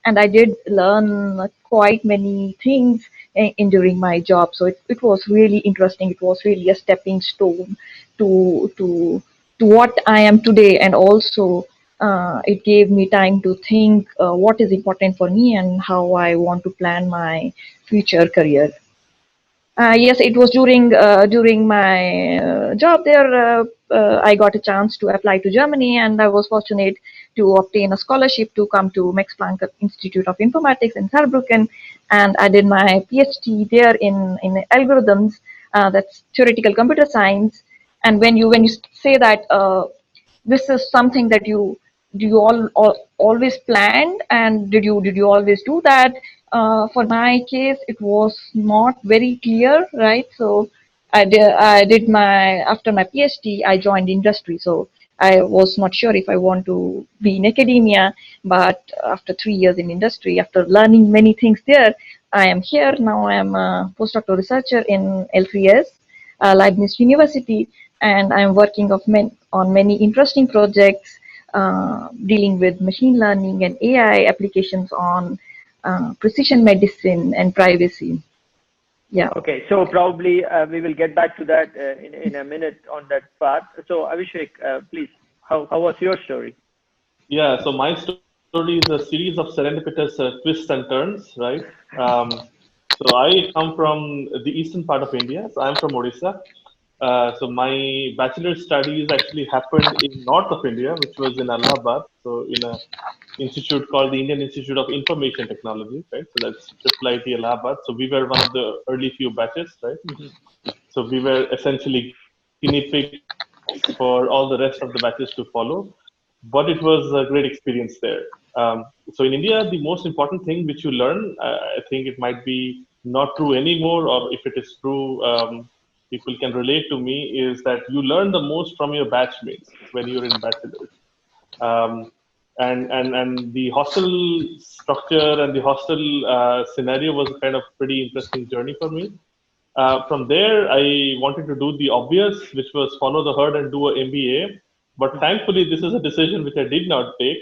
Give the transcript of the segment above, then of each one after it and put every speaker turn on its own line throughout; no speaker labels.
and I did learn quite many things during my job. So it was really interesting. It was really a stepping stone to to to what I am today, and also it gave me time to think what is important for me and how I want to plan my future career. Yes, it was during my job there. I got a chance to apply to Germany, and I was fortunate to obtain a scholarship to come to Max Planck Institute of Informatics in Saarbrücken, and I did my PhD there in algorithms. That's theoretical computer science. And when you say that this is something that you do you all always planned, and did you always do that? For my case, it was not very clear, right? So I did my after my PhD, I joined industry. So I was not sure if I want to be in academia, but after 3 years in industry, after learning many things there, I am here now. I am a postdoctoral researcher in L3S, Leibniz University, and I'm working on many interesting projects dealing with machine learning and AI applications on precision medicine and privacy. Yeah.
Okay, so probably we will get back to that in a minute on that part. So Avishek, please, how was your story?
Yeah, so my story is a series of serendipitous twists and turns, right? So I come from the eastern part of India. So I'm from Odisha. So my bachelor's studies actually happened in north of India, which was in Allahabad. So in a institute called the Indian Institute of Information Technology, right? So that's IIIT Allahabad. So we were one of the early few batches, right? So we were essentially guinea pigs for all the rest of the batches to follow. But it was a great experience there. So in India, the most important thing which you learn, I think it might be not true anymore, or if it is true, people can relate to me, is that you learn the most from your batchmates when you're in bachelor's. Um, and the hostel structure and the hostel scenario was kind of pretty interesting journey for me. From there, I wanted to do the obvious, which was follow the herd and do an MBA. But thankfully, this is a decision which I did not take.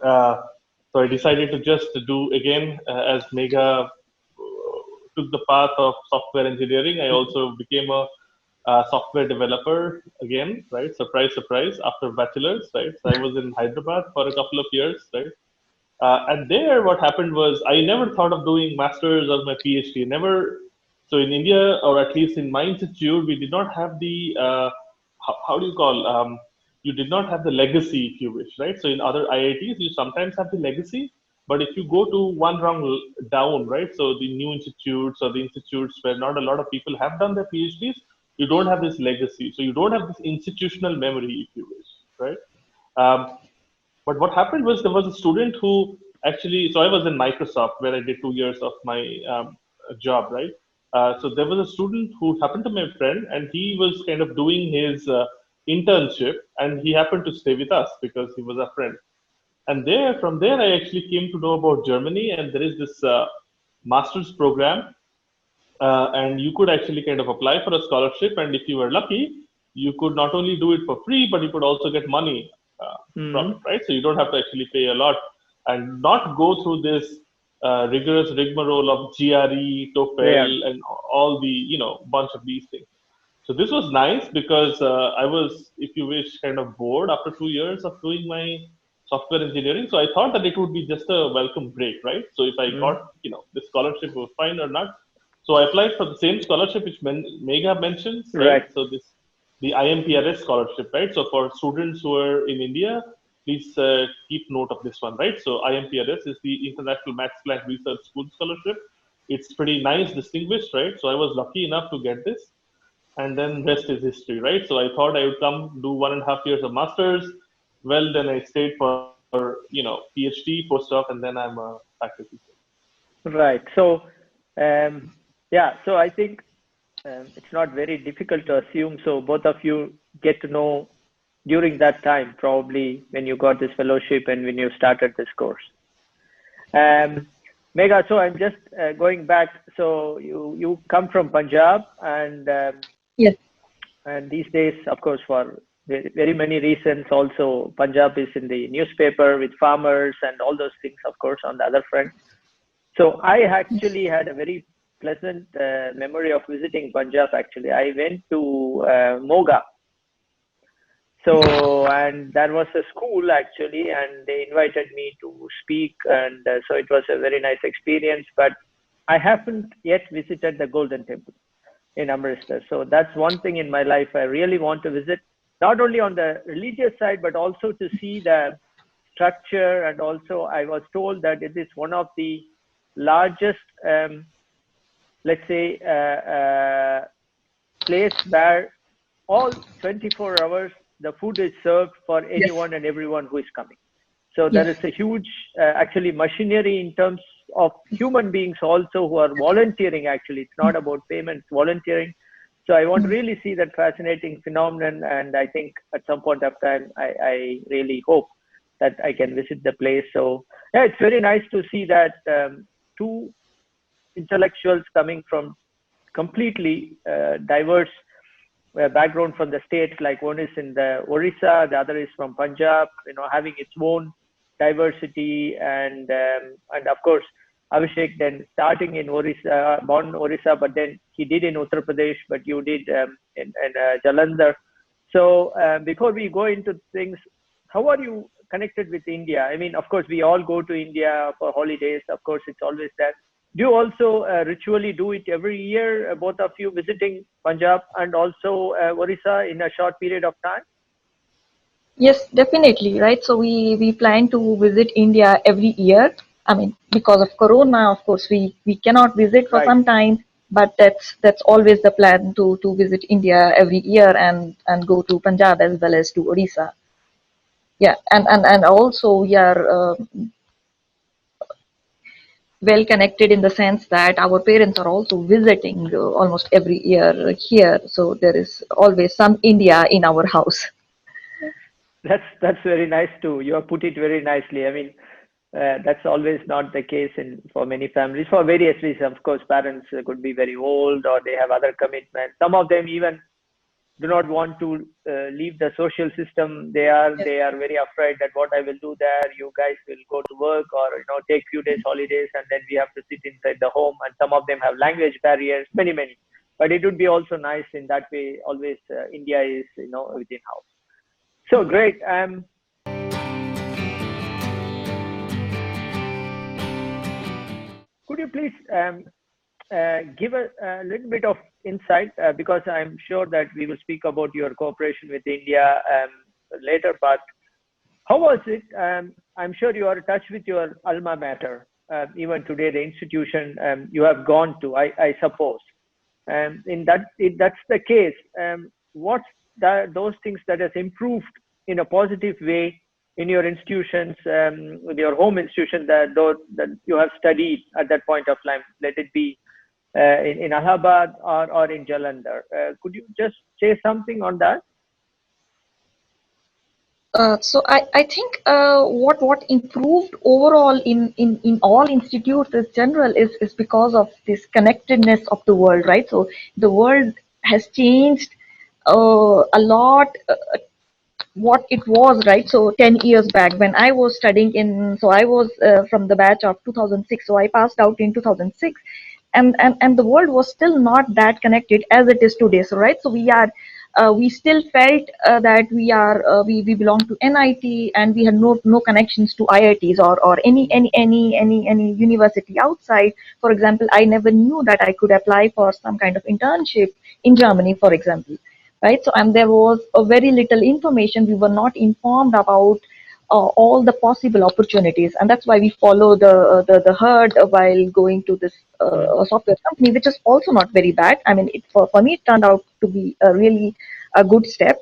Uh, so I decided to just do again, as Megha took the path of software engineering. I also became a software developer again, right? Surprise, surprise, after bachelor's, right? So I was in Hyderabad for a couple of years, right? And there, what happened was I never thought of doing masters or my PhD. Never. So in India, or at least in my institute, we did not have the how do you call? You did not have the legacy, if you wish, right? So in other IITs, you sometimes have the legacy, but if you go to one rung down, right? So the new institutes or the institutes where not a lot of people have done their PhDs, you don't have this legacy. So you don't have this institutional memory, if you wish, right? Um, but what happened was there was a student who actually, so I was in Microsoft where I did 2 years of my job, right? So there was a student who happened to be my friend, and he was kind of doing his internship, and he happened to stay with us because he was a friend. And there, from there, I actually came to know about Germany, and there is this master's program, and you could actually kind of apply for a scholarship, and if you were lucky, you could not only do it for free, but you could also get money from it, right? So you don't have to actually pay a lot and not go through this rigorous rigmarole of GRE, TOEFL, and all the bunch of these things. So this was nice because I was, if you wish, kind of bored after 2 years of doing my software engineering. So I thought that it would be just a welcome break, right? So if I got, the scholarship was fine or not. So I applied for the same scholarship which Megha mentions, right? So the IMPRS scholarship, right? So for students who are in India, please keep note of this one, right? So IMPRS is the International Max Planck Research School Scholarship. It's pretty nice, distinguished, right? So I was lucky enough to get this, and then rest is history, right? So I thought I would come do 1.5 years of masters. Well, then I stayed for PhD, postdoc, and then I'm a faculty.
Right. So yeah. So I think it's not very difficult to assume. So both of you get to know during that time, probably when you got this fellowship and when you started this course. Megha, so I'm just going back. So you come from Punjab, and
yes,
and these days, of course, for very many reasons. Also, Punjab is in the newspaper with farmers and all those things, of course, on the other front. So I actually had a very pleasant memory of visiting Punjab. Actually, I went to Moga. So, and there was a school actually, and they invited me to speak, and so it was a very nice experience. But I haven't yet visited the Golden Temple in Amritsar. So that's one thing in my life I really want to visit, not only on the religious side, but also to see the structure. And also, I was told that it is one of the largest, let's say, place where all 24 hours the food is served for anyone and everyone who is coming. So there is a huge actually machinery in terms of human beings also who are volunteering. Actually, it's not about payments, volunteering. So I want to really see that fascinating phenomenon, and I think at some point of time I really hope that I can visit the place. So yeah, it's very nice to see that two intellectuals coming from completely diverse background from the states, like one is in the Orissa, the other is from Punjab, having its own diversity, and of course Avishek then starting in Orissa, born in Orissa, but then he did in Uttar Pradesh, but you did in Jalandhar. So before we go into things, how are you connected with India? I mean, of course, we all go to India for holidays. Of course, it's always that. Do you also ritually do it every year, both of you visiting Punjab and also Orissa in a short period of time?
Yes, definitely, right? So we plan to visit India every year. I mean, because of Corona, of course, we cannot visit for some time, but that's always the plan to visit India every year and go to Punjab as well as to Odisha. Yeah, and also we are well connected in the sense that our parents are also visiting almost every year here. So there is always some India in our house.
That's very nice too. You have put it very nicely. I mean, that's always not the case for many families for various reasons. Of course, parents could be very old or they have other commitments. Some of them even do not want to leave the social system. They are very afraid that what I will do there, you guys will go to work or take few days holidays, and then we have to sit inside the home. And some of them have language barriers, many. But it would be also nice in that way. Always India is within house. So great. Could you please give a little bit of insight, because I'm sure that we will speak about your cooperation with India later, but how was it? I'm sure you are in touch with your alma mater, even today, the institution you have gone to, I suppose. If that's the case, what's those things that has improved in a positive way in your institutions, with your home institution that you have studied at that point of time, let it be in Allahabad or in Jalandhar. Could you just say something on that?
So I think what improved overall in all institutes in general is because of this connectedness of the world, right? So the world has changed a lot. What it was, right? So 10 years back when I was studying so I was from the batch of 2006, so I passed out in 2006, and the world was still not that connected as it is today. So right, so we still felt that we belong to NIT, and we had no connections to IITs or any university outside. For example, I never knew that I could apply for some kind of internship in Germany, for example, right? So, and there was a very little information. We were not informed about all the possible opportunities, and that's why we follow the herd while going to this software company, which is also not very bad. I mean, for me, it turned out to be a really a good step.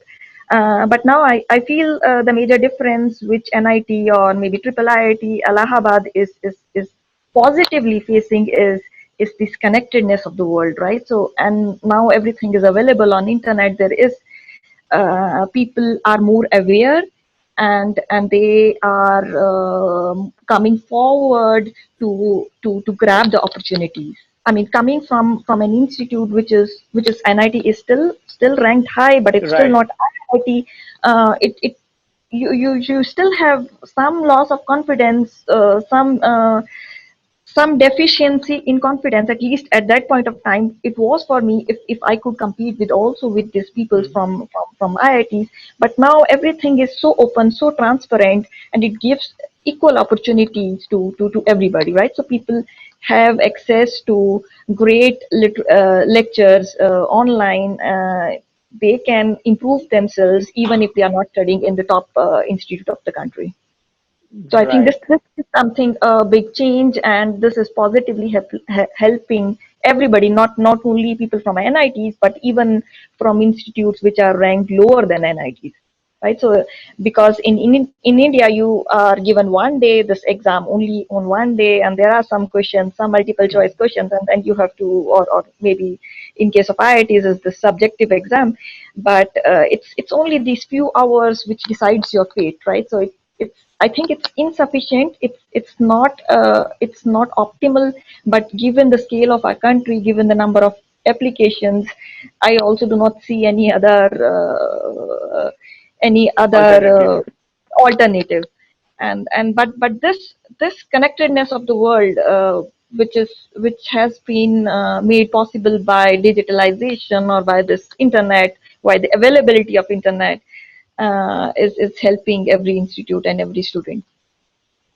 But now I feel the major difference which NIT or maybe triple IIT Allahabad is positively facing is this connectedness of the world, right? So, and now everything is available on internet. There is people are more aware, and they are coming forward to grab the opportunities. I mean, coming from an institute which is NIT is still ranked high, but it's still not IIT, you still have some loss of confidence, some deficiency in confidence. At least at that point of time it was for me, if I could compete with also with these people from IITs. But now everything is so open, so transparent, and it gives equal opportunities to everybody, right? So people have access to great lectures online. They can improve themselves even if they are not studying in the top institute of the country. So I think
Right.
this is something a big change, and this is positively helping everybody, not only people from NITs, but even from institutes which are ranked lower than NITs, right? So because in India you are given one day this exam only on one day, and there are some questions, some multiple choice questions, and then you have to, or maybe in case of IITs is the subjective exam, but it's only these few hours which decides your fate, right? So it's, I think it's insufficient. It's not optimal. But given the scale of our country, given the number of applications, I also do not see any other
Alternative.
alternative. But this connectedness of the world, which has been made possible by digitalization or by this internet, by the availability of internet, is helping every institute and every student.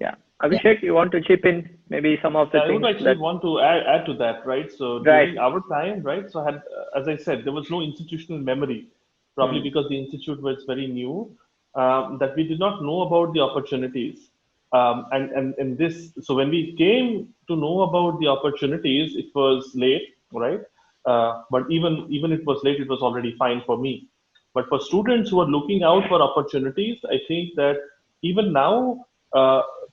Yeah.
Yeah.
Abhishek, you want to chip in maybe some of the
I would
things
actually
that,
want to add to that, right? So
right.
during our time, right? So had, as I said, there was no institutional memory, probably
Hmm.
because the institute was very new, that we did not know about the opportunities. And this, so when we came to know about the opportunities, it was late, right? But even it was late, it was already fine for me. But for students who are looking out for opportunities, I think that even now,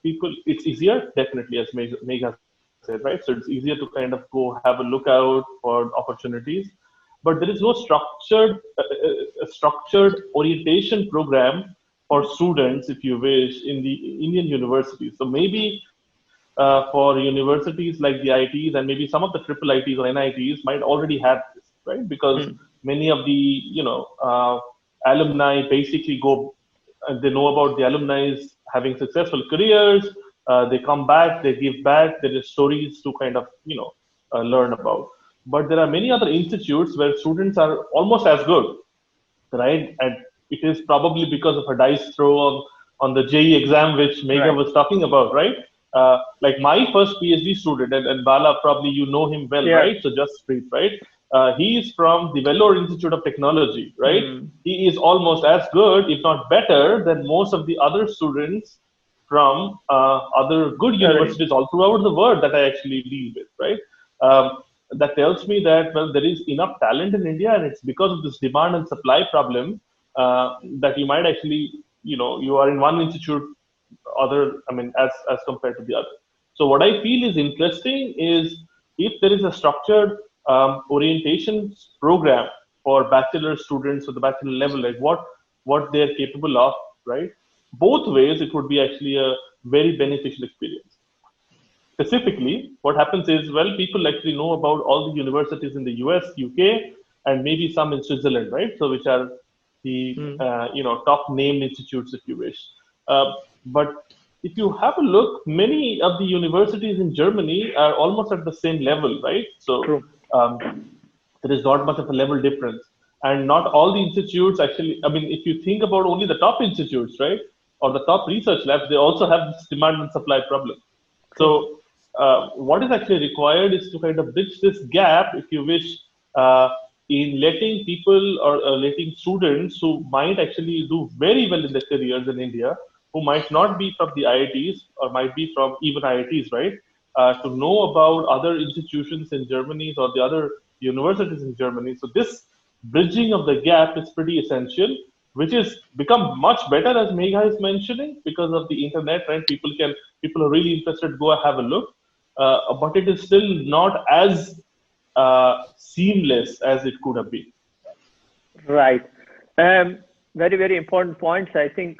people, it's easier, definitely, as Megha said, right? So it's easier to kind of go have a look out for opportunities. But there is no structured orientation program for students, if you wish, in the Indian universities. So maybe for universities like the IITs and maybe some of the triple ITs or NITs might already have this, right? Because
Hmm.
many of the alumni basically go, they know about the alumni having successful careers. They come back, they give back. There is stories to kind of learn about. But there are many other institutes where students are almost as good, right? And it is probably because of a dice throw on the JE exam, which Megha
Right.
was talking about, right? Like my first PhD student, and Bala, probably you know him well,
Yeah.
right? So just Preet, right? He is from the Vellore Institute of Technology, right?
Hmm.
He is almost as good, if not better, than most of the other students from other good
Other.
universities all throughout the world that I actually deal with, right? That tells me that, well, there is enough talent in India, and it's because of this demand and supply problem that you might actually, you are in one institute, other, I mean, as compared to the other. So what I feel is interesting is if there is a structured orientation program for bachelor students at the bachelor level, like what they're capable of, right? Both ways, it would be actually a very beneficial experience. Specifically, what happens is, well, people actually know about all the universities in the US, UK, and maybe some in Switzerland, right? So, which are the
Hmm.
top named institutes, if you wish. But if you have a look, many of the universities in Germany are almost at the same level, right? So
True.
um, there is not much of a level difference, and not all the institutes actually. I mean, if you think about only the top institutes, right, or the top research labs, they also have this demand and supply problem.
True.
So, what is actually required is to kind of bridge this gap, if you wish, uh, in letting people or letting students who might actually do very well in their careers in India, who might not be from the IITs or might be from even IITs, right? To know about other institutions in Germany or the other universities in Germany. So, this bridging of the gap is pretty essential, which is become much better, as Megha is mentioning, because of the internet, right? People are really interested, go have a look, but it is still not as seamless as it could have been.
Right. Um, Very, very important points. I think,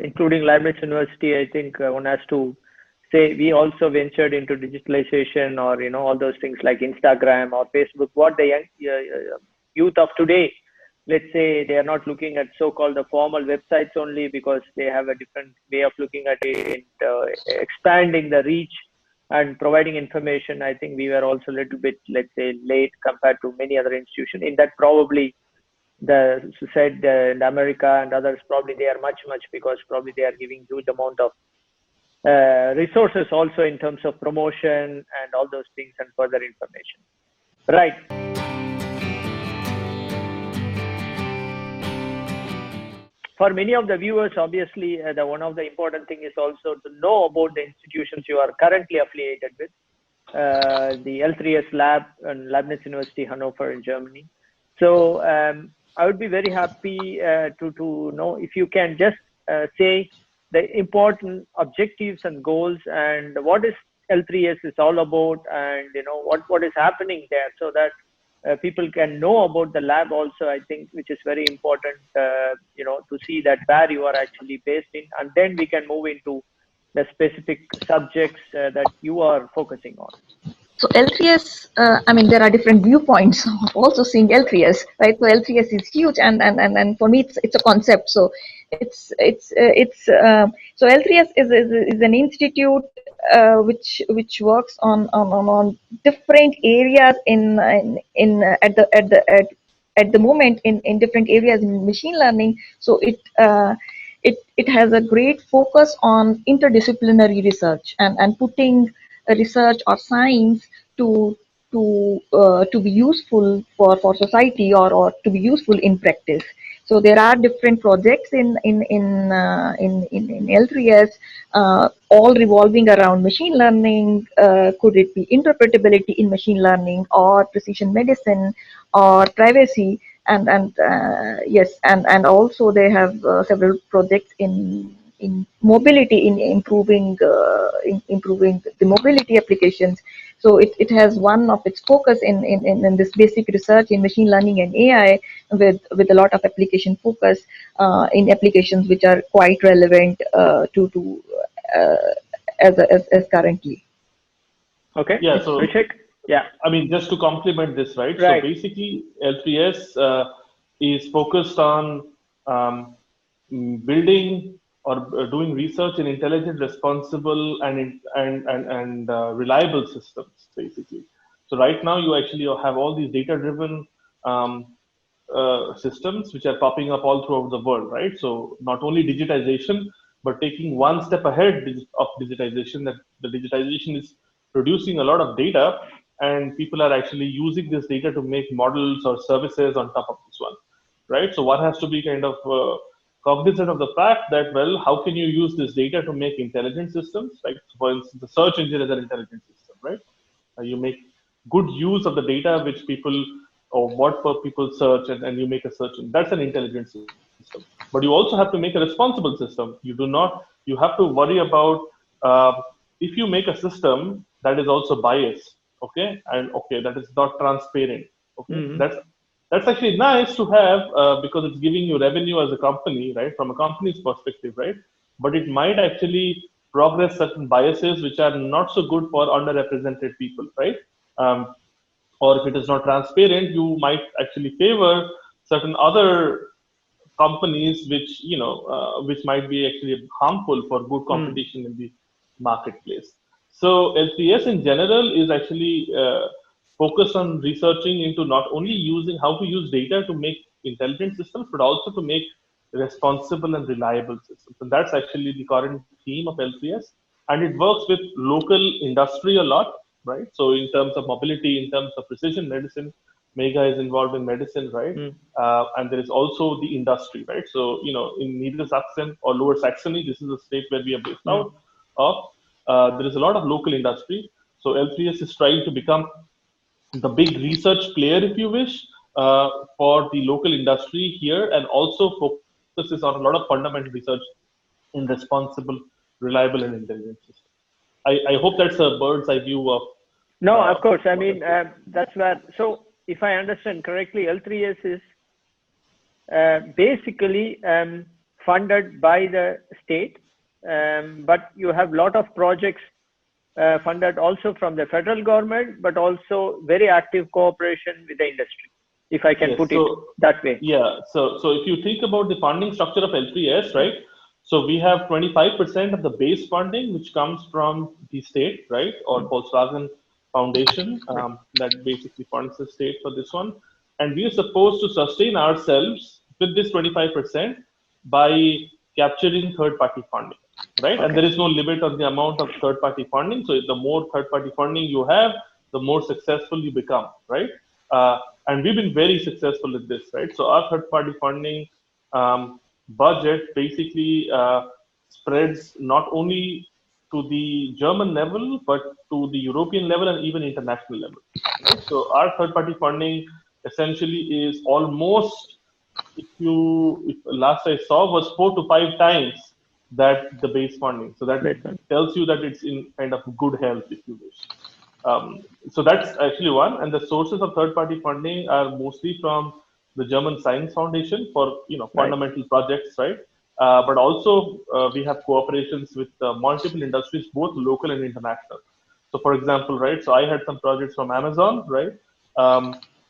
including Leibniz University, I think one has to say we also ventured into digitalization, or all those things like Instagram or Facebook. What the young youth of today let's say they are not looking at so-called the formal websites only, because they have a different way of looking at it, expanding the reach and providing information. I think we were also a little bit, let's say, late compared to many other institutions in that probably the said in America and others, probably they are much, because probably they are giving huge amount of resources also in terms of promotion and all those things and further information. Right. For many of the viewers, obviously, the one of the important thing is also to know about the institutions you are currently affiliated with. The L3S lab and Leibniz University, Hannover in Germany. So I would be very happy to know if you can just say the important objectives and goals and what is L3S is all about, and what is happening there, so that people can know about the lab also, I think, which is very important, to see that where you are actually based in, and then we can move into the specific subjects that you are focusing on.
So L3S, I mean, there are different viewpoints of also seeing L3S, right? So L3S is huge, and for me, it's a concept. So so L3S is an institute which works on different areas at the moment in different areas in machine learning. So it has a great focus on interdisciplinary research and putting research or science to be useful for society or to be useful in practice. So there are different projects in L3S, all revolving around machine learning. Could it be interpretability in machine learning, or precision medicine, or privacy? And yes, and also they have several projects in mobility, in improving the mobility applications. So it has one of its focus in this basic research in machine learning and AI, with a lot of application focus in applications which are quite relevant to as currently.
Okay.
Yeah. So
Abhishek? Yeah.
I mean, just to complement this, right?
Right.
So basically, L3S is focused on building or doing research in intelligent, responsible, and reliable systems, basically. So right now, you actually have all these data-driven systems which are popping up all throughout the world, right? So not only digitization, but taking one step ahead of digitization, that the digitization is producing a lot of data, and people are actually using this data to make models or services on top of this one, right? So one has to be kind of cognizant of the fact that, well, how can you use this data to make intelligent systems? Like, for instance, the search engine is an intelligent system, right? You make good use of the data which people or what people search, and you make a search. That's an intelligent system. But you also have to make a responsible system. You have to worry about if you make a system that is also biased, okay, and okay, that is not transparent, okay.
Mm-hmm.
That's actually nice to have because it's giving you revenue as a company, right, from a company's perspective, right? But it might actually progress certain biases which are not so good for underrepresented people, right? Or if it is not transparent, you might actually favor certain other companies which might be actually harmful for good competition in the marketplace. So L3S in general is actually focused on researching into not only using how to use data to make intelligent systems, but also to make responsible and reliable systems. And that's actually the current theme of L3S. And it works with local industry a lot, right? So in terms of mobility, in terms of precision medicine, Megha is involved in medicine, right? And there is also the industry, right? So, in Niedersachsen or Lower Saxony, this is the state where we are based out of, there is a lot of local industry. So L3S is trying to become the big research player, if you wish, for the local industry here, and also focuses on a lot of fundamental research in responsible, reliable, and intelligent systems. I hope that's a bird's eye view of.
No, of course. I mean, that's where. So, if I understand correctly, L3S is basically funded by the state, but you have a lot of projects funded also from the federal government, but also very active cooperation with the industry. if I can put it that way.
Yeah. So if you think about the funding structure of L3S, right? So we have 25% of the base funding, which comes from the state, right, or Volkswagen Foundation, that basically funds the state for this one. And we are supposed to sustain ourselves with this 25% by capturing third-party funding, right? And there is no limit on the amount of third-party funding. So the more third-party funding you have, the more successful you become, right? And we've been very successful at this, right? So our third-party funding budget basically spreads not only to the German level, but to the European level and even international level, right? So our third-party funding essentially is almost, if last I saw, was 4 to 5 times that the base funding. So that tells you that it's in kind of good health, if you wish. So that's actually one. And the sources of third-party funding are mostly from the German Science Foundation for fundamental projects, right? But also we have cooperations with multiple industries, both local and international. So for example, right, so I had some projects from Amazon, right?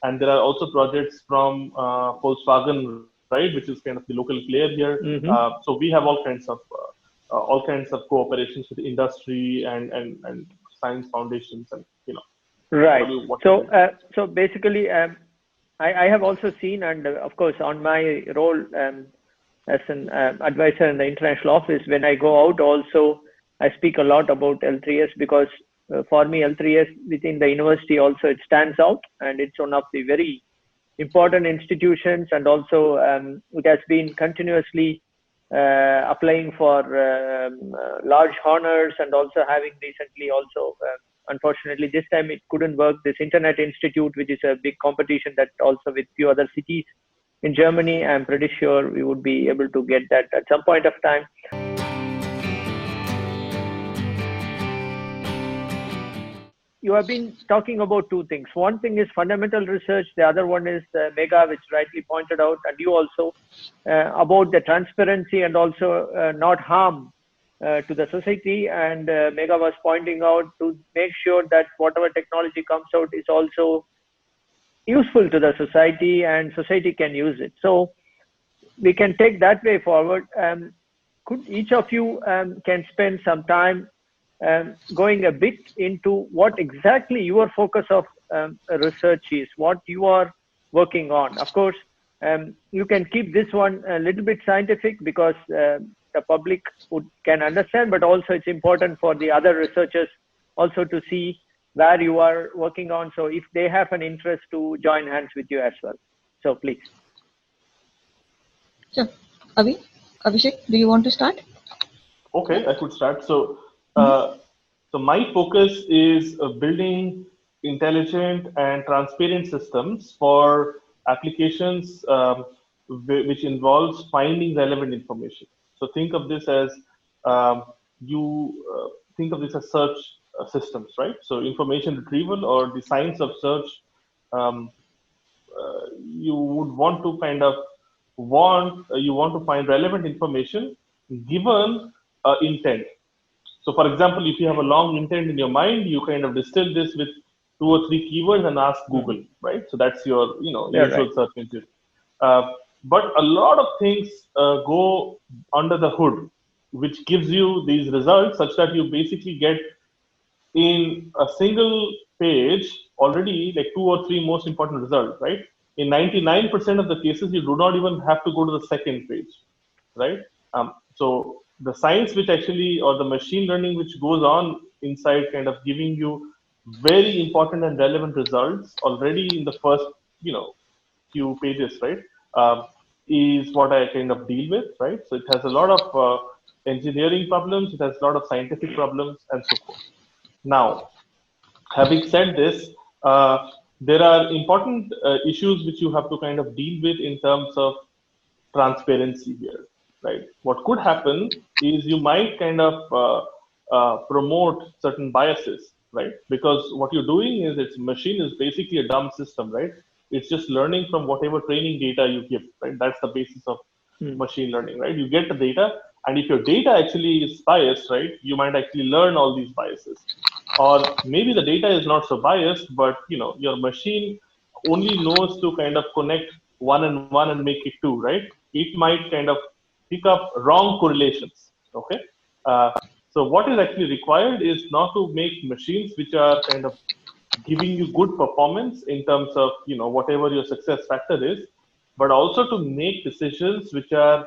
And there are also projects from Volkswagen, right, which is kind of the local player here. So we have all kinds of cooperations with industry and science foundations, and
Right. So basically, I have also seen, and of course, on my role as an advisor in the international office, when I go out, also I speak a lot about L3S because for me, L3S within the university also it stands out, and it's one of the very important institutions, and also it has been continuously applying for large honors, and also having recently also unfortunately this time it couldn't work, this Internet Institute, which is a big competition that also with few other cities in Germany. I'm pretty sure we would be able to get that at some point of time. You have been talking about two things. One thing is fundamental research. The other one is Megha, which rightly pointed out, and you also, about the transparency and also not harm to the society. And Megha was pointing out to make sure that whatever technology comes out is also useful to the society and society can use it. So we can take that way forward. Could each of you can spend some time going a bit into what exactly your focus of research is, what you are working on? Of course, you can keep this one a little bit scientific because the public can understand, but also it's important for the other researchers also to see where you are working on. So if they have an interest to join hands with you as well. So please.
Sure. Avishek, do you want to start?
Okay, I could start. So my focus is building intelligent and transparent systems for applications which involves finding relevant information. So think of this as search systems, right? So information retrieval or the science of search. You would want to find relevant information given intent. So for example, if you have a long intent in your mind, you kind of distill this with 2 or 3 keywords and ask Google, right? So that's your usual search engine. But a lot of things go under the hood, which gives you these results such that you basically get in a single page already like 2 or 3 most important results, right? In 99% of the cases, you do not even have to go to the second page, right? So the science which actually, or the machine learning which goes on inside kind of giving you very important and relevant results already in the first, few pages, right? Is what I kind of deal with, right? So it has a lot of engineering problems, it has a lot of scientific problems and so forth. Now, having said this, there are important issues which you have to kind of deal with in terms of transparency here, right? What could happen is you might kind of promote certain biases, right? Because what you're doing is machine is basically a dumb system, right? It's just learning from whatever training data you give, right? That's the basis of machine learning, right? You get the data, and if your data actually is biased, right, you might actually learn all these biases. Or maybe the data is not so biased, but your machine only knows to kind of connect one and one and make it two, right? It might kind of pick up wrong correlations. Okay. Uh, so what is actually required is not to make machines which are kind of giving you good performance in terms of whatever your success factor is, but also to make decisions which are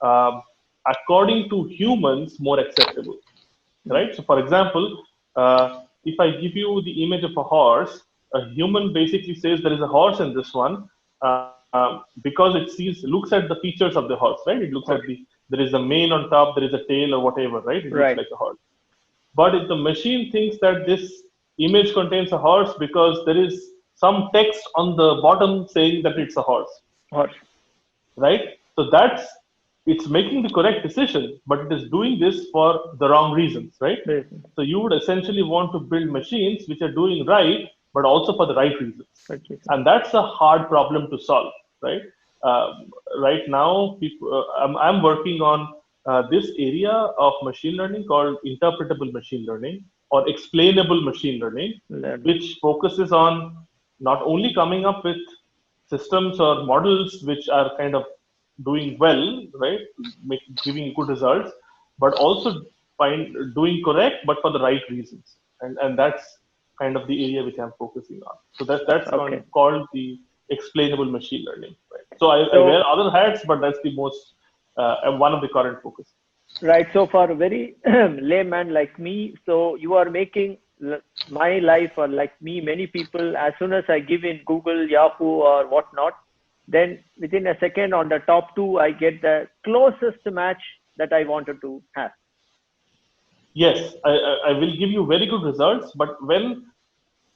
um, according to humans more acceptable, right? So for example, if I give you the image of a horse, a human basically says there is a horse in this one, because it looks at the features of the horse, right? It looks at there is a mane on top, there is a tail or whatever, right? It looks
Right.
like a horse. But if the machine thinks that this image contains a horse because there is some text on the bottom saying that it's a horse,
Horse.
right? So it's making the correct decision, but it is doing this for the wrong reasons, right? So you would essentially want to build machines which are doing right, but also for the right reasons.
Okay.
And that's a hard problem to solve, right? Right now, I'm working on this area of machine learning called interpretable machine learning or explainable machine learning, which focuses on not only coming up with systems or models which are kind of doing well, right, giving good results, but also doing correct, but for the right reasons, and that's kind of the area which I'm focusing on. So that's
Okay.
called the explainable machine learning. Right? So I wear other hats, but that's the most one of the current focus.
Right. So for a very layman like me, so you are making my life, or like me, many people, as soon as I give in Google, Yahoo, or whatnot, then within a second on the top two, I get the closest match that I wanted to have.
Yes, I will give you very good results, but when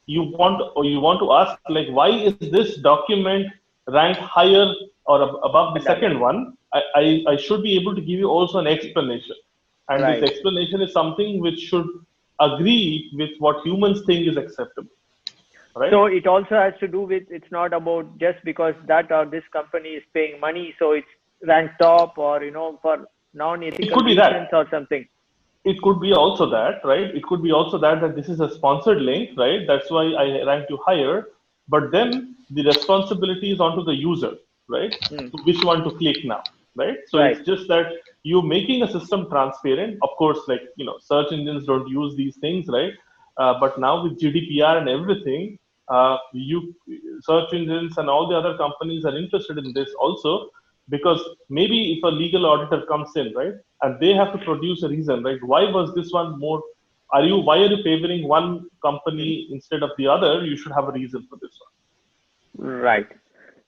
you want to ask like why is this document ranked higher or above the second one, I should be able to give you also an explanation, and
Right.
this explanation is something which should agree with what humans think is acceptable, right?
So it also has to do with, it's not about just because that or this company is paying money, so it's ranked top, or for non-ethical reasons or something.
It could be also that, right? It could be also that this is a sponsored link, right? That's why I rank you higher. But then the responsibility is onto the user, right? Which one to click now, right? So it's just that you're making a system transparent. Of course, like search engines don't use these things, right? But now with GDPR and everything, you search engines and all the other companies are interested in this also, because maybe if a legal auditor comes in, right, and they have to produce a reason, right, why was this one more, why are you favoring one company instead of the other? You should have a reason for this one.
Right.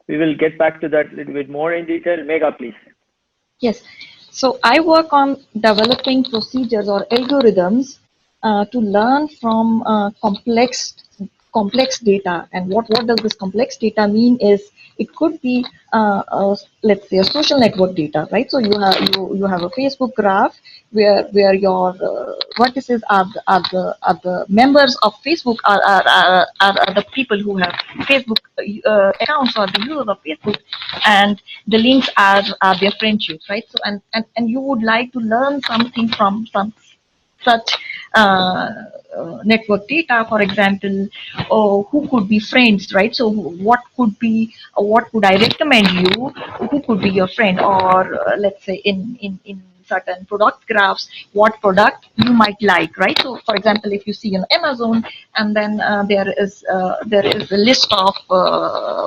We will get back to that a little bit more in detail. Megha, please.
Yes. So I work on developing procedures or algorithms to learn from complex data. And what does this complex data mean is it could be let's say a social network data, right? So you have a Facebook graph where your vertices are the members of Facebook are the people who have Facebook accounts or the users of Facebook, and the links are their friendships, right? So and you would like to learn something from some such network data, for example, who could be friends, right? So what could I recommend you? Who could be your friend? Or let's say in certain product graphs, what product you might like, right? So for example, if you see on Amazon, and then there is a list of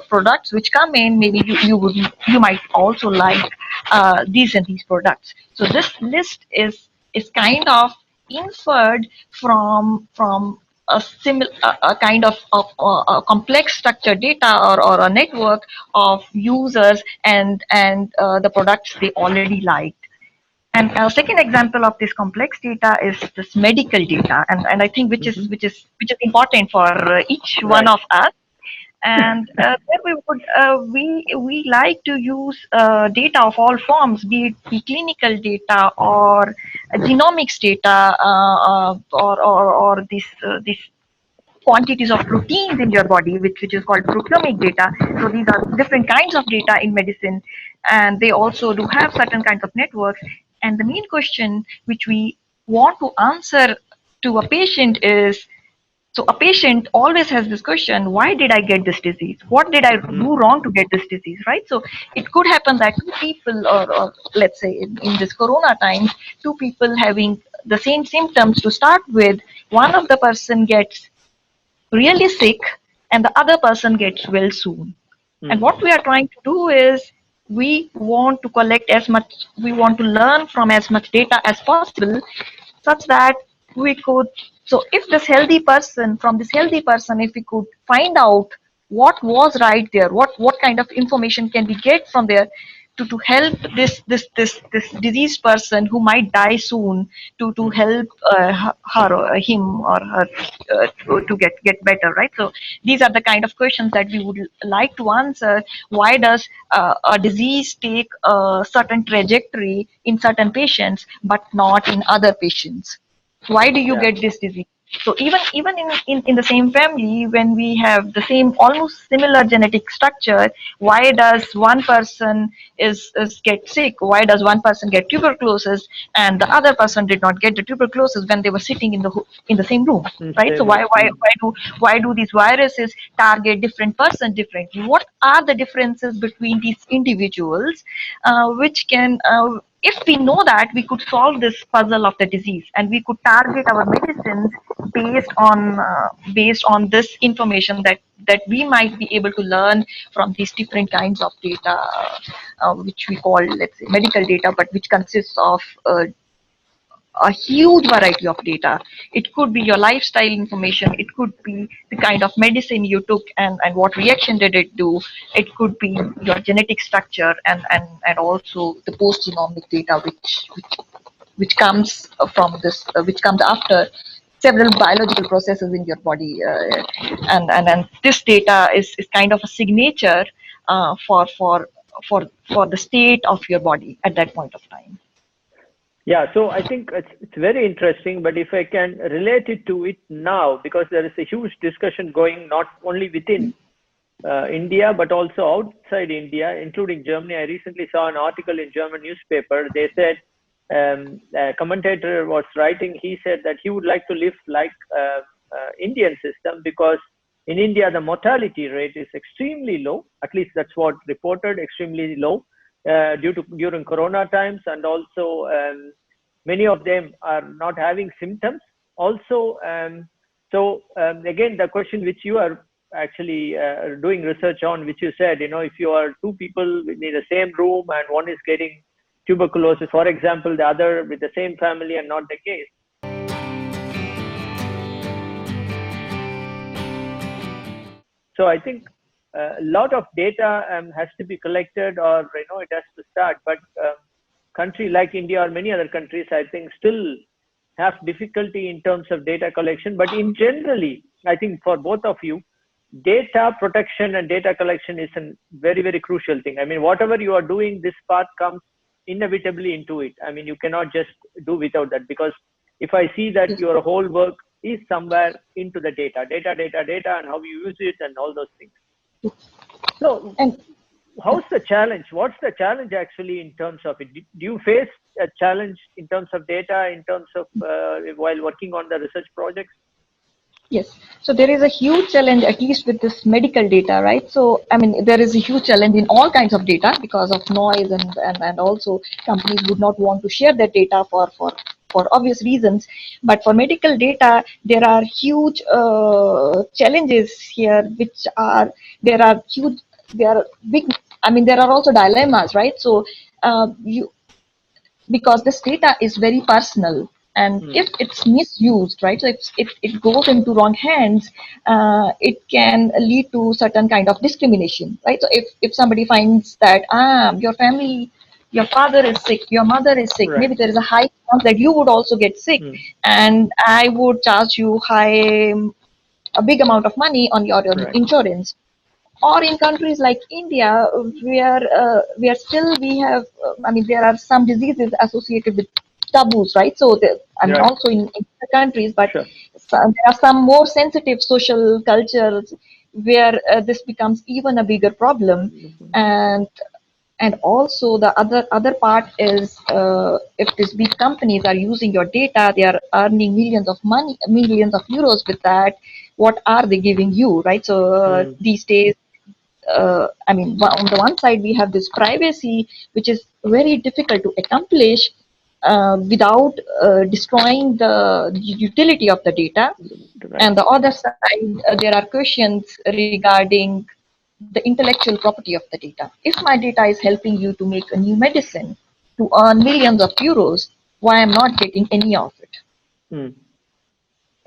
products which come in, maybe you might also like these and these products. So this list is kind of inferred from a kind of complex structured data or a network of users and the products they already liked. And a second example of this complex data is this medical data, and I think which is important for each one of us. And there we like to use data of all forms, be clinical data or genomics data, or this quantities of proteins in your body, which is called proteomic data. So these are different kinds of data in medicine, and they also do have certain kinds of networks. And the main question which we want to answer to a patient is, So a patient always has this question, why did I get this disease? What did I do wrong to get this disease, right? So it could happen that two people, or let's say in this corona times, two people having the same symptoms to start with, one of the person gets really sick and the other person gets well soon. And what we are trying to do is we want to collect as much, we want to learn from as much data as possible such that we could, so if this healthy person, from this healthy person, if we could find out what was right there, what kind of information can we get from there to help this diseased person who might die soon, to help her or him or her to get better, right? So these are the kind of questions that we would like to answer. Why does a disease take a certain trajectory in certain patients but not in other patients? Why do you get this disease? So even in the same family, when we have the same almost similar genetic structure, why does one person is get sick? Why does one person get tuberculosis and the other person did not get the tuberculosis when they were sitting in the same room, right? So why do these viruses target different person differently? What are the differences between these individuals, which can if we know that, we could solve this puzzle of the disease and we could target our medicines based on this information that we might be able to learn from these different kinds of data, which we call, let's say, medical data, but which consists of a huge variety of data. It could be your lifestyle information, it could be the kind of medicine you took and what reaction did it do, it could be your genetic structure and also the post-genomic data which comes from this, which comes after several biological processes in your body, and this data is kind of a signature for the state of your body at that point of time.
Yeah, so I think it's very interesting, but if I can relate it to it now, because there is a huge discussion going not only within India, but also outside India, including Germany. I recently saw an article in German newspaper. They said, a commentator was writing, he said that he would like to live like Indian system, because in India, the mortality rate is extremely low. At least that's what reported, extremely low. During Corona times, and also many of them are not having symptoms. Also, again, the question which you are actually doing research on, which you said, if you are two people in the same room and one is getting tuberculosis, for example, the other with the same family and not the case. So I think a lot of data has to be collected, or it has to start. But country like India or many other countries, I think, still have difficulty in terms of data collection. But in generally, I think for both of you, data protection and data collection is a very, very crucial thing. I mean, whatever you are doing, this part comes inevitably into it. I mean, you cannot just do without that, because if I see that your whole work is somewhere into the data, and how you use it and all those things. So, how's the challenge? What's the challenge actually in terms of it? Do you face a challenge in terms of data, in terms of while working on the research projects?
Yes. So there is a huge challenge, at least with this medical data, right? So, I mean, there is a huge challenge in all kinds of data because of noise and also companies would not want to share their data for obvious reasons. But for medical data, there are huge challenges here, which are, there are big, I mean, there are also dilemmas, right? So because this data is very personal, and if it's misused, right, so if it goes into wrong hands, it can lead to certain kind of discrimination, right? So if somebody finds that your family, your father is sick, your mother is sick, maybe there is a high chance that you would also get sick, and I would charge you a big amount of money on your insurance. Or in countries like India, where still we have, I mean, there are some diseases associated with taboos, right? So, I mean, also in the countries, but there are some more sensitive social cultures where this becomes even a bigger problem. And also the other part is, if these big companies are using your data, they are earning millions of euros with that. what are they giving you, right? So these days, I mean, on the one side, we have this privacy, which is very difficult to accomplish without destroying the utility of the data.
Right.
And the other side, there are questions regarding the intellectual property of the data. If my data is helping you to make a new medicine, to earn millions of euros, why I'm not getting any of it?
Mm.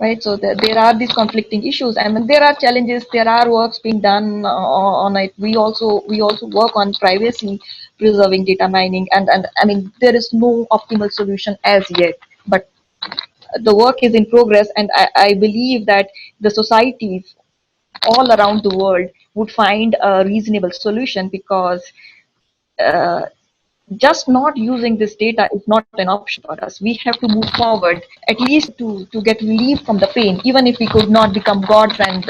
Right, so there are these conflicting issues, and there are challenges. There are works being done on it. We also work on privacy preserving data mining, and I mean, there is no optimal solution as yet, but the work is in progress, and I believe that the societies all around the world would find a reasonable solution, because uh, just not using this data is not an option for us. We have to move forward, at least to get relief from the pain, even if we could not become gods and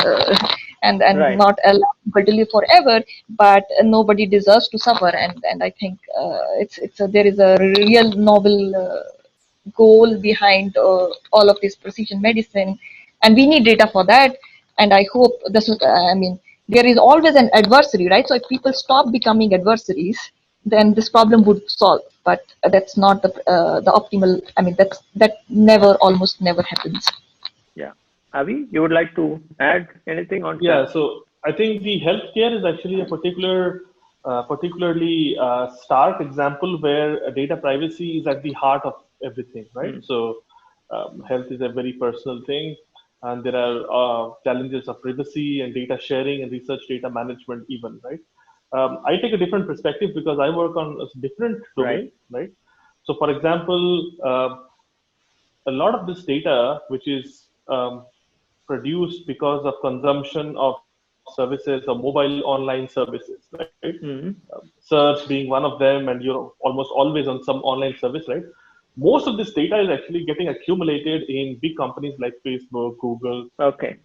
Right.
not allow people to live forever. But nobody deserves to suffer, and I think there is a real novel goal behind all of this precision medicine, and we need data for that. And I hope this is, I mean, there is always an adversary, right? So if people stop becoming adversaries, then this problem would solve. But that's not the optimal. I mean, that never, almost never happens.
Yeah. Avi, you would like to add anything on
Yeah,
that?
so I think the healthcare is actually a particularly stark example where data privacy is at the heart of everything, right?
Mm.
So health is a very personal thing, and there are challenges of privacy and data sharing and research data management, even, right? I take a different perspective because I work on a different
Right.
domain, right? So, for example, a lot of this data, which is produced because of consumption of services or mobile online services, right?
Mm.
Search being one of them, and you're almost always on some online service, right? Most of this data is actually getting accumulated in big companies like Facebook, Google,
Okay.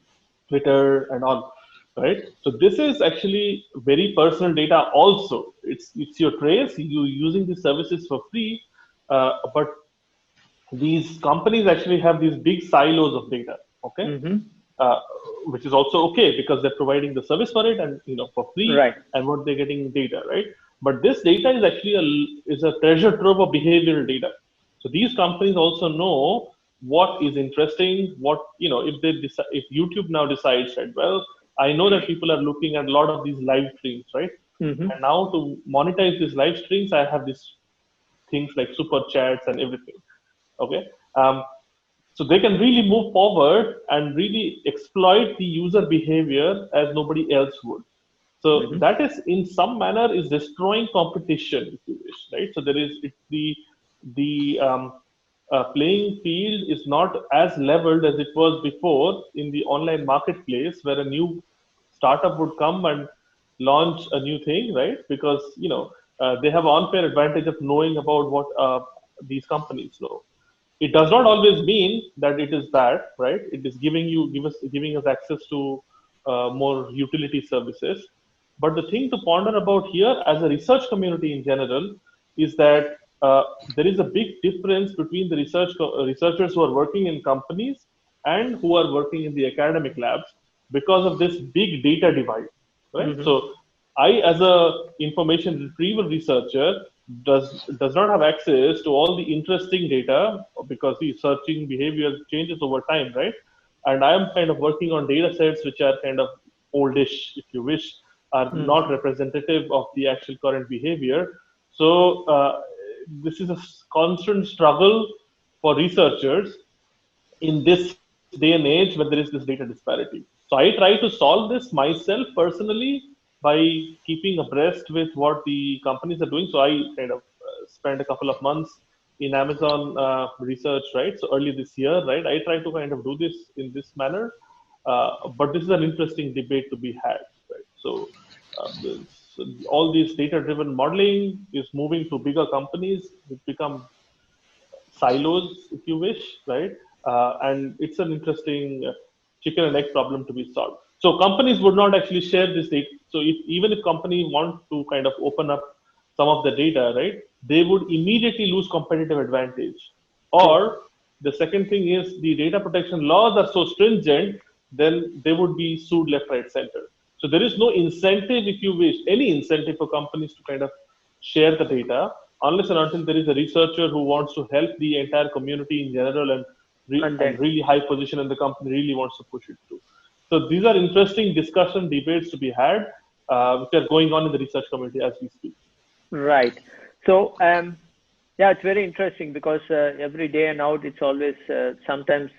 Twitter, and all, right? So this is actually very personal data. Also, it's your trace. You using these services for free, but these companies actually have these big silos of data. Okay,
Mm-hmm.
uh, which is also okay because they're providing the service for it, and for free,
Right.
and what they're getting data, right? But this data is actually a treasure trove of behavioral data. So these companies also know what is interesting. What if they decide, if YouTube now decides that, well, I know that people are looking at a lot of these live streams, right?
Mm-hmm.
And now to monetize these live streams, I have these things like super chats and everything. Okay, so they can really move forward and really exploit the user behavior as nobody else would. So
Mm-hmm.
that is, in some manner, is destroying competition, if you wish, right? So there is the playing field is not as leveled as it was before in the online marketplace, where a new startup would come and launch a new thing, right? Because they have unfair advantage of knowing about what these companies know. It does not always mean that it is bad, right? It is giving us access to more utility services. But the thing to ponder about here, as a research community in general, is that there is a big difference between the researchers who are working in companies and who are working in the academic labs because of this big data divide, right?
Mm-hmm.
So I, as a information retrieval researcher, does not have access to all the interesting data because the searching behavior changes over time, right? And I am kind of working on data sets which are kind of oldish, if you wish, are
Mm.
not representative of the actual current behavior. So this is a constant struggle for researchers in this day and age when there is this data disparity. So I try to solve this myself personally by keeping abreast with what the companies are doing. So I kind of spent a couple of months in Amazon research, right? So early this year, right? I try to kind of do this in this manner. But this is an interesting debate to be had, right? So all these data-driven modeling is moving to bigger companies, which become silos, if you wish, right? And it's an interesting chicken and egg problem to be solved. So companies would not actually share this data. So even if company want to kind of open up some of the data, right, they would immediately lose competitive advantage.
True.
Or the second thing is the data protection laws are so stringent then they would be sued left, right, center. So there is no incentive, if you wish, any incentive for companies to kind of share the data, unless and until there is a researcher who wants to help the entire community in general and
And then
really high position in the company really wants to push it through. So these are interesting discussion debates to be had, which are going on in the research community as we speak.
right. So yeah, it's very interesting because every day and out, it's always sometimes,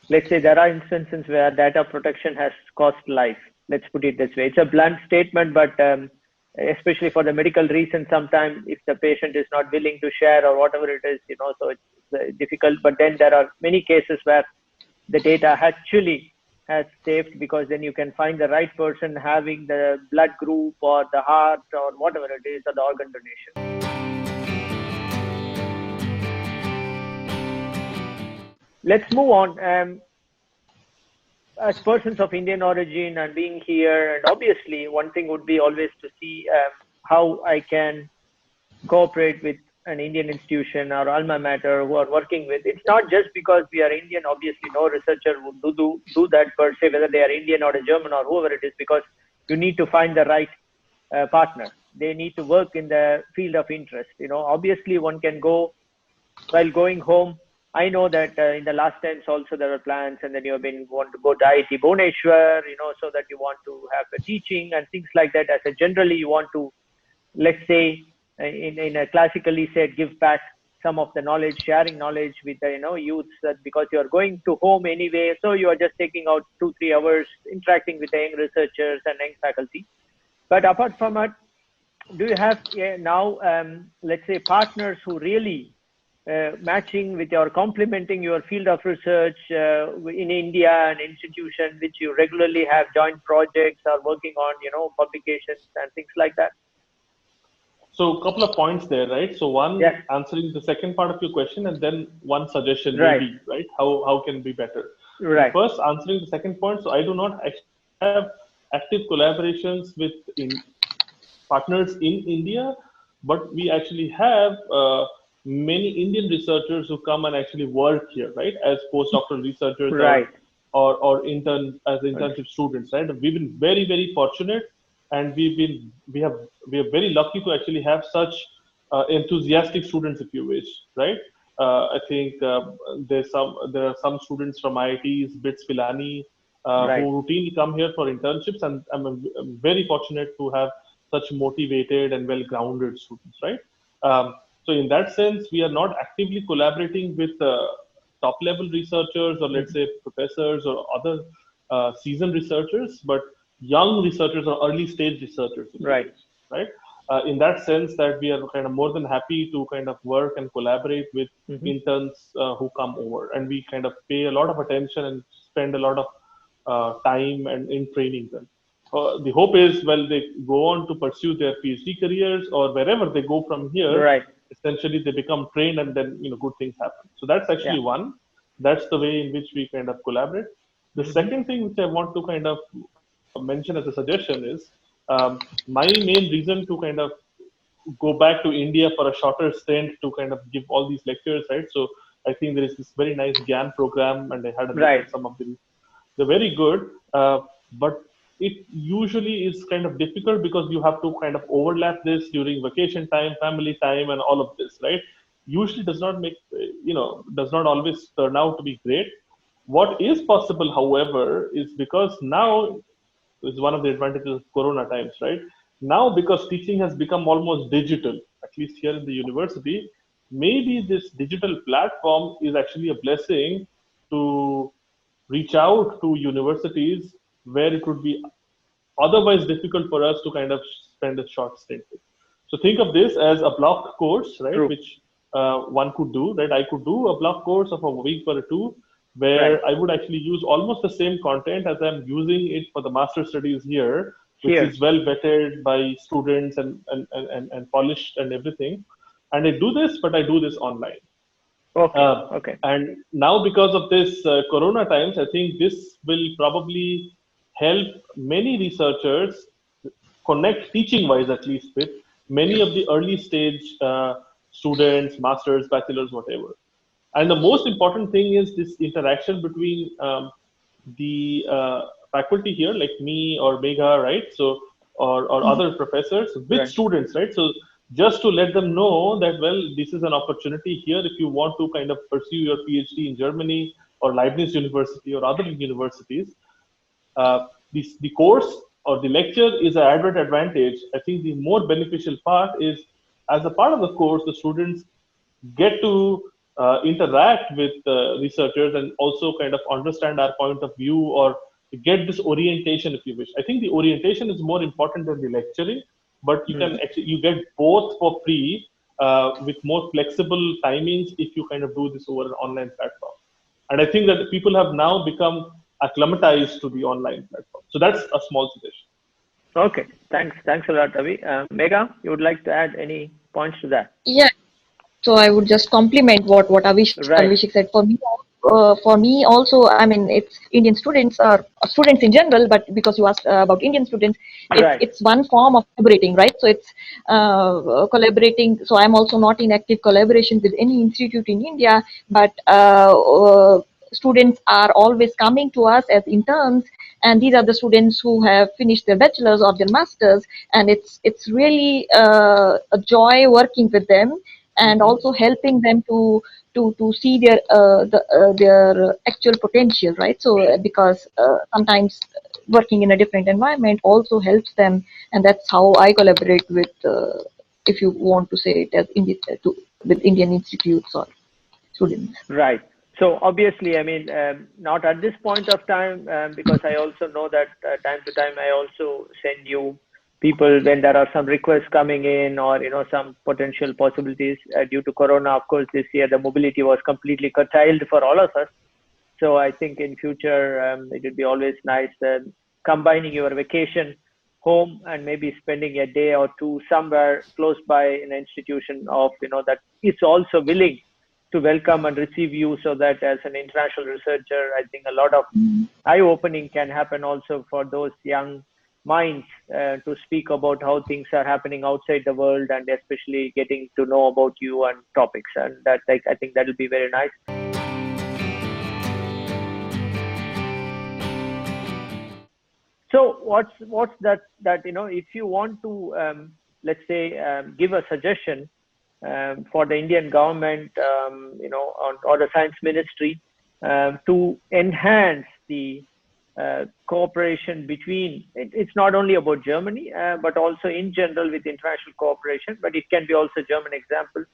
let's say there are instances where data protection has cost life. Let's put it this way. It's a blunt statement, but especially for the medical reason, sometimes if the patient is not willing to share or whatever it is, so it's difficult. But then there are many cases where the data actually has saved, because then you can find the right person having the blood group or the heart or whatever it is, or the organ donation. Let's move on. As persons of Indian origin and being here, and obviously one thing would be always to see how I can cooperate with an Indian institution or alma mater who are working with. It's not just because we are Indian. Obviously, no researcher would do that per se, whether they are Indian or a German or whoever it is, because you need to find the right partner. They need to work in the field of interest. Obviously, one can go while going home. I know that in the last times also there were plans, and then you want to go to IIT Bhubaneswar, so that you want to have the teaching and things like that. As a generally, you want to, let's say, in a classically said, give back some of the knowledge, sharing knowledge with the youths, because you are going to home anyway, so you are just taking out 2-3 hours interacting with the young researchers and young faculty. But apart from that, do you have now, let's say, partners who really matching with or complementing your field of research in India, an institution which you regularly have joint projects or working on, publications and things like that?
So a couple of points there, right? So one,
yes,
answering the second part of your question, and then one suggestion
right,
maybe, right? How can be better?
right.
First, answering the second point. So I do not actually have active collaborations with partners in India, but we actually have many Indian researchers who come and actually work here, right, as postdoctoral researchers,
right,
or intern as internship students, right? We've been very, very fortunate, and we are very lucky to actually have such enthusiastic students, if you wish, right? I think there are some students from IITs, BITS, Pilani,
right.
who routinely come here for internships, and I'm very fortunate to have such motivated and well-grounded students, right? So in that sense, we are not actively collaborating with top-level researchers, or let's say professors or other seasoned researchers, but young researchers or early-stage researchers,
right?
Right. In that sense, that we are kind of more than happy to kind of work and collaborate with interns who come over, and we kind of pay a lot of attention and spend a lot of time and in training them. The hope is, well, they go on to pursue their PhD careers, or wherever they go from here,
right.
essentially they become trained, and then good things happen. So that's actually one. That's the way in which we kind of collaborate. The second thing which I want to kind of mention as a suggestion is, my main reason to kind of go back to India for a shorter stint to kind of give all these lectures, right? So I think there is this very nice GAN program, and I had a look at some of them. They're very good, but it usually is kind of difficult because you have to kind of overlap this during vacation time, family time, and all of this, right? Usually does not make, does not always turn out to be great. What is possible, however, is because now is one of the advantages of Corona times, right? Now, because teaching has become almost digital, at least here in the university, maybe this digital platform is actually a blessing to reach out to universities where it would be otherwise difficult for us to kind of spend a short stint with. So think of this as a block course, right?
True.
Which one could do, right? I could do a block course of a week or two, where I would actually use almost the same content as I'm using it for the master studies here, which is well vetted by students and polished and everything. And I do this, but I do this online.
Okay.
And now, because of this Corona times, I think this will probably help many researchers connect, teaching-wise at least, with many of the early stage students, masters, bachelors, whatever. And the most important thing is this interaction between the faculty here, like me or Megha, right? So, or other professors with
Right.
students, right? So, just to let them know that, well, this is an opportunity here if you want to kind of pursue your PhD in Germany or Leibniz University or other universities. The course or the lecture is an added advantage. I think the more beneficial part is, as a part of the course, the students get to interact with researchers and also kind of understand our point of view or get this orientation, if you wish. I think the orientation is more important than the lecturing, but you can actually you get both for free with more flexible timings if you kind of do this over an online platform. And I think that people have now become acclimatized to the online platform. So that's a small suggestion.
Okay. Thanks a lot, Avi. Megha, you would like to add any points to that?
Yeah. So I would just compliment what
Right.
Avishek said. For me also, I mean, it's Indian students or students in general, but because you asked about Indian students,
Right.
it's one form of collaborating, right? So it's collaborating. So I'm also not in active collaboration with any institute in India, but students are always coming to us as interns, and these are the students who have finished their bachelor's or their master's, and it's really a joy working with them and also helping them to see their actual potential, right? So because sometimes working in a different environment also helps them, and that's how I collaborate with, if you want to say it as with Indian institutes or students.
Right. So obviously, I mean, not at this point of time, because I also know that time to time I also send you people when there are some requests coming in or some potential possibilities due to Corona. Of course, this year the mobility was completely curtailed for all of us. So I think in future it would be always nice combining your vacation home and maybe spending a day or two somewhere close by an institution of that is also willing to welcome and receive you, so that as an international researcher, I think a lot of eye opening can happen also for those young minds to speak about how things are happening outside the world, and especially getting to know about you and topics, and that, like, I think that will be very nice. So what's that if you want to let's say give a suggestion for the Indian government, or the science ministry to enhance the cooperation between it's not only about Germany but also in general with international cooperation, but it can be also German example.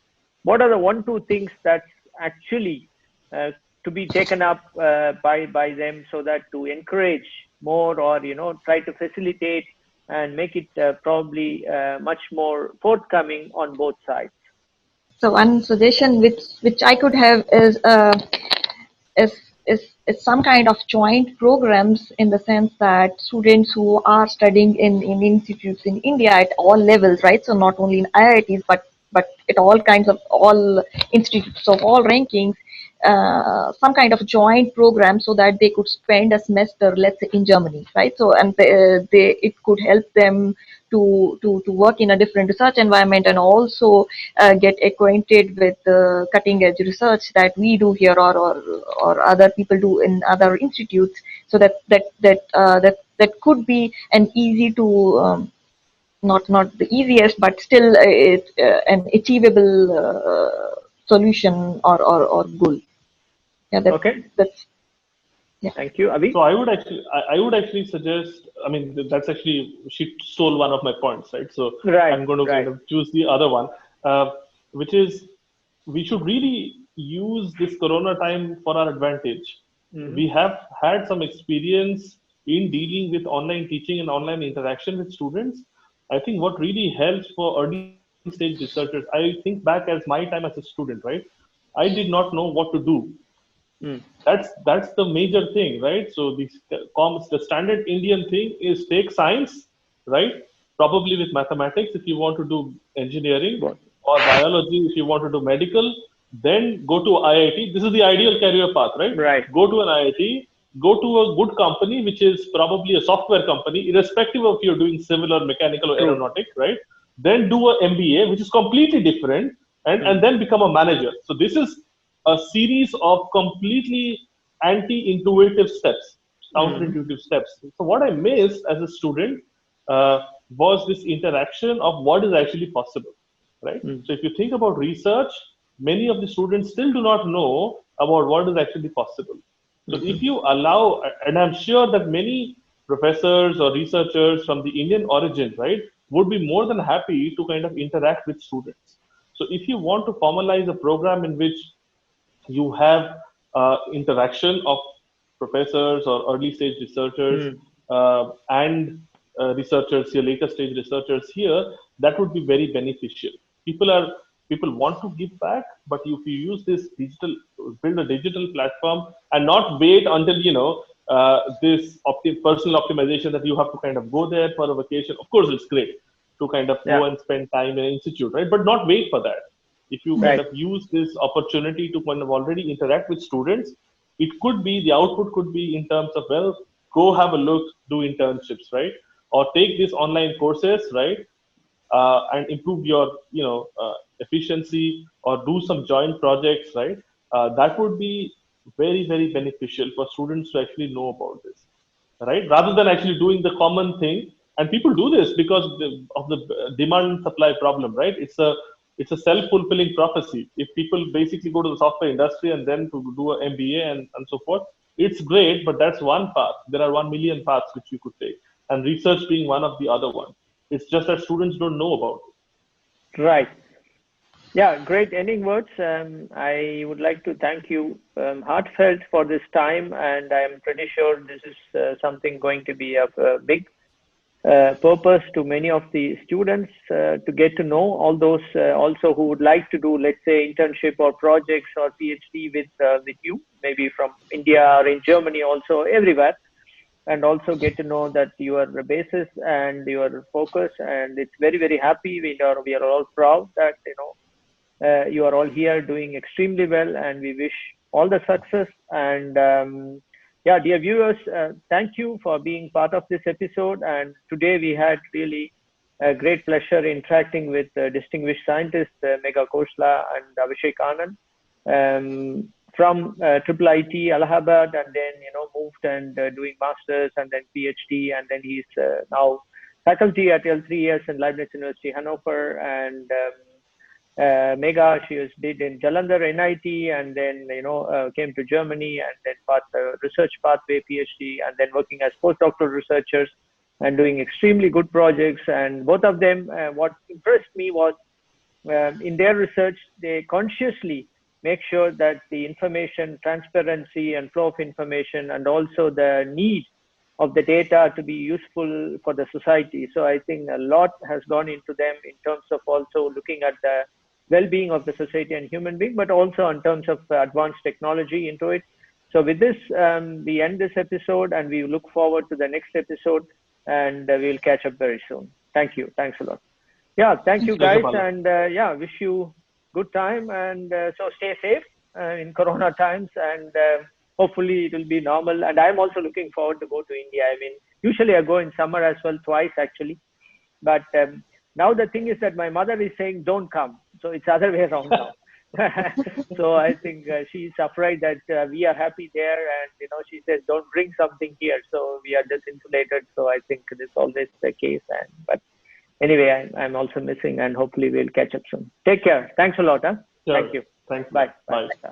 What are the 1-2 things that's actually to be taken up by them, so that to encourage more, or try to facilitate and make it probably much more forthcoming on both sides?
So one suggestion which I could have is, is some kind of joint programs, in the sense that students who are studying in institutes in India at all levels, right? So not only in IITs, but at all institutes of all rankings, some kind of joint program, so that they could spend a semester, let's say, in Germany, right? So and it could help them to work in a different research environment, and also get acquainted with cutting edge research that we do here, or other people do in other institutes. So that could be an easy to not the easiest, but still an achievable solution or goal. Yeah,
Okay,
that's yeah.
thank you, Avi.
So I would actually suggest. I mean, that's actually she stole one of my points, right? So
Right,
I'm going to kind
right.
of choose the other one, which is we should really use this Corona time for our advantage. We have had some experience in dealing with online teaching and online interaction with students. I think what really helps for early stage researchers, I think back as my time as a student, right? I did not know what to do. That's the major thing, right? So the standard Indian thing is take science, right? Probably with mathematics if you want to do engineering,
Both.
or biology if you want to do medical. Then go to IIT. This is the ideal career path, right?
Right.
Go to an IIT, go to a good company, which is probably a software company, irrespective of you're doing civil or mechanical or
True.
aeronautic, right? Then do a MBA, which is completely different, and then become a manager. So this is a series of completely anti-intuitive steps. counterintuitive steps. So what I missed as a student was this interaction of what is actually possible, right? So if you think about research, many of the students still do not know about what is actually possible. So if you allow, and I'm sure that many professors or researchers from the Indian origin, right, would be more than happy to kind of interact with students. So if you want to formalize a program in which you have interaction of professors or early stage researchers and researchers here, later stage researchers here, that would be very beneficial. People want to give back, but if you use this digital, build a digital platform and not wait until this personal optimization that you have to kind of go there for a vacation. Of course, it's great to kind of go and spend time in an institute, right? But not wait for that. If you kind of use this opportunity to kind of already interact with students, it could be, the output could be in terms of, well, go have a look, do internships, right? Or take these online courses, right? And improve your, efficiency, or do some joint projects, right? That would be very, very beneficial for students to actually know about this, right? Rather than actually doing the common thing. And people do this because of the demand and supply problem, right? It's a self-fulfilling prophecy. If people basically go to the software industry and then to do an MBA and so forth, it's great, but that's one path. There are 1 million paths which you could take, and research being one of the other ones. It's just that students don't know about it.
Right. Yeah, great ending words. I would like to thank you heartfelt for this time, and I'm pretty sure this is something going to be of a big purpose to many of the students to get to know all those also who would like to do, let's say, internship or projects or PhD with you, maybe from India or in Germany, also everywhere, and also get to know that your basis and your focus. And it's very, very happy. We are all proud that you are all here doing extremely well, and we wish all the success. And yeah, dear viewers, thank you for being part of this episode. And today we had really a great pleasure interacting with distinguished scientists Megha Khosla and Avishek Anand from IIIT Allahabad, and then moved and doing masters and then PhD, and then he's now faculty at L3S and Leibniz University Hannover. And Megha, she did in Jalandhar NIT, and then came to Germany, and then research pathway PhD, and then working as postdoctoral researchers and doing extremely good projects. And both of them, what impressed me was in their research, they consciously make sure that the information transparency and flow of information, and also the need of the data to be useful for the society. So I think a lot has gone into them in terms of also looking at the well-being of the society and human being, but also in terms of advanced technology into it. So with this, we end this episode, and we look forward to the next episode, and we'll catch up very soon. Thank you. Thanks a lot. Yeah, thank you guys, and yeah, wish you good time, and so stay safe in Corona times, and hopefully it will be normal. And I'm also looking forward to go to India. I mean, usually I go in summer as well, twice actually, but now the thing is that my mother is saying don't come, so it's other way around now. So I think she's afraid that we are happy there, and she says don't bring something here, so we are just insulated. So I think this is always the case, but anyway, I'm also missing, and hopefully we'll catch up soon. Take care. Thanks a lot.
Sure.
Thank you.
Thanks.
Bye.
Bye.
Bye.